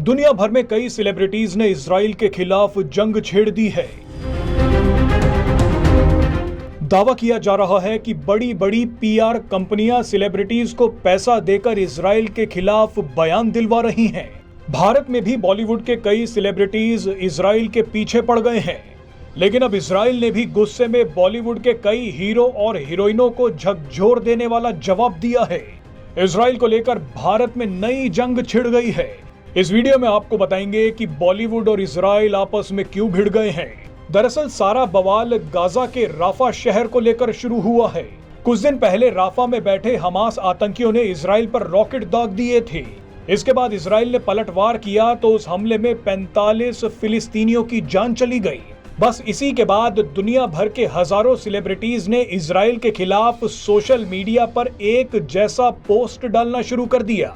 दुनिया भर में कई सेलिब्रिटीज ने इजराइल के खिलाफ जंग छेड़ दी है। दावा किया जा रहा है कि बड़ी बड़ी पीआर कंपनियां सेलिब्रिटीज को पैसा देकर इजराइल के खिलाफ बयान दिलवा रही हैं। भारत में भी बॉलीवुड के कई सेलिब्रिटीज इजराइल के पीछे पड़ गए हैं, लेकिन अब इजराइल ने भी गुस्से में बॉलीवुड के कई हीरो और हीरोइनों को झकझोर देने वाला जवाब दिया है। इजराइल को लेकर भारत में नई जंग छिड़ गई है। इस वीडियो में आपको बताएंगे कि बॉलीवुड और इजराइल आपस में क्यों भिड़ गए हैं। दरअसल सारा बवाल गाजा के राफा शहर को लेकर शुरू हुआ है। कुछ दिन पहले राफा में बैठे हमास आतंकियों ने इजराइल पर रॉकेट दाग दिए थे। इसके बाद इजराइल ने पलटवार किया तो उस हमले में 45 फिलिस्तीनियों की जान चली गई। बस इसी के बाद दुनिया भर के हजारों सेलिब्रिटीज ने इजराइल के खिलाफ सोशल मीडिया पर एक जैसा पोस्ट डालना शुरू कर दिया।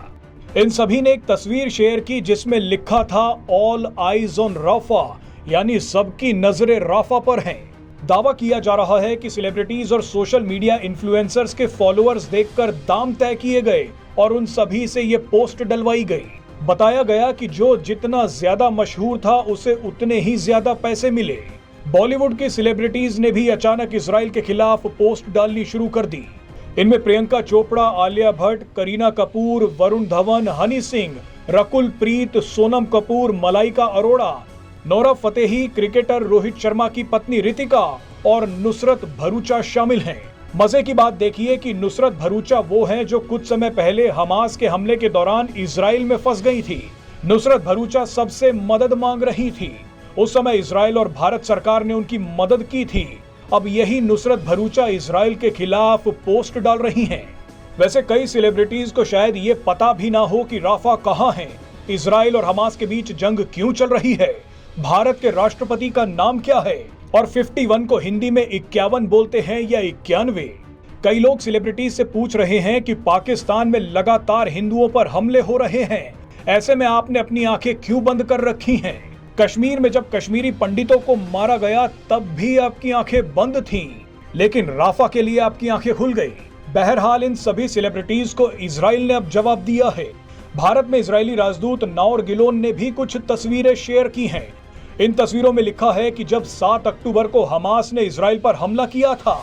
इन सभी ने एक तस्वीर शेयर की जिसमें लिखा था ऑल आइज ऑन राफा, यानी सबकी नजरें राफा पर हैं। दावा किया जा रहा है कि सेलिब्रिटीज और सोशल मीडिया इन्फ्लुएंसर्स के फॉलोअर्स देखकर दाम तय किए गए और उन सभी से ये पोस्ट डलवाई गई। बताया गया कि जो जितना ज्यादा मशहूर था उसे उतने ही ज्यादा पैसे मिले। बॉलीवुड की सेलिब्रिटीज ने भी अचानक इजराइल के खिलाफ पोस्ट डालनी शुरू कर दी। इनमें Priyanka Chopra, Alia Bhatt, Kareena Kapoor, Varun Dhawan, Honey Singh, Rakul Preet, Sonam Kapoor, Malaika Arora, Nora Fatehi, cricketer Rohit Sharma की पत्नी रितिका और नुसरत भरूचा शामिल हैं। मजे की बात देखिए कि नुसरत भरूचा वो हैं जो कुछ समय पहले हमास के हमले के दौरान इजराइल में फंस गई थी। नुसरत भरूचा सबसे मदद मांग रही थी। उस समय इजराइल और भारत सरकार ने उनकी मदद की थी। अब यही नुसरत भरूचा इजराइल के खिलाफ पोस्ट डाल रही हैं। वैसे कई सेलिब्रिटीज को शायद ये पता भी ना हो कि राफा कहाँ है, इजराइल और हमास के बीच जंग क्यों चल रही है, भारत के राष्ट्रपति का नाम क्या है और 51 को हिंदी में 51 बोलते हैं या 91। कई लोग सेलिब्रिटीज से पूछ रहे हैं कि पाकिस्तान में लगातार हिंदुओं पर हमले हो रहे हैं, ऐसे में आपने अपनी आंखें क्यों बंद कर रखी हैं? कश्मीर में जब कश्मीरी पंडितों को मारा गया तब भी आपकी आंखें बंद थीं, लेकिन राफा के लिए आपकी आंखें खुल गई। बहरहाल इन सभी सेलिब्रिटीज को इजराइल ने अब जवाब दिया है। भारत में इजरायली राजदूत नाओर गिलोन ने भी कुछ तस्वीरें शेयर की हैं। इन तस्वीरों में लिखा है कि जब 7 अक्टूबर को हमास ने इजराइल पर हमला किया था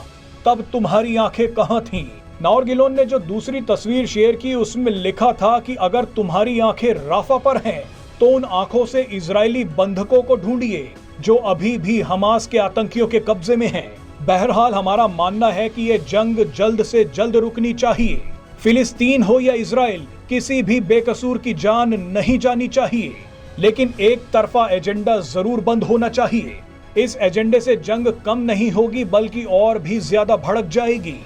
तब तुम्हारी आंखें कहां थीं? नाओर गिलोन ने जो दूसरी तस्वीर शेयर की उसमें लिखा था कि अगर तुम्हारी आंखें राफा पर हैं तो उन आंखों से इजरायली बंधकों को ढूंढिए जो अभी भी हमास के आतंकियों के कब्जे में हैं। बहरहाल हमारा मानना है कि ये जंग जल्द से जल्द रुकनी चाहिए। फिलिस्तीन हो या इजराइल, किसी भी बेकसूर की जान नहीं जानी चाहिए, लेकिन एक तरफा एजेंडा जरूर बंद होना चाहिए। इस एजेंडे से जंग कम नहीं होगी बल्कि और भी ज्यादा भड़क जाएगी।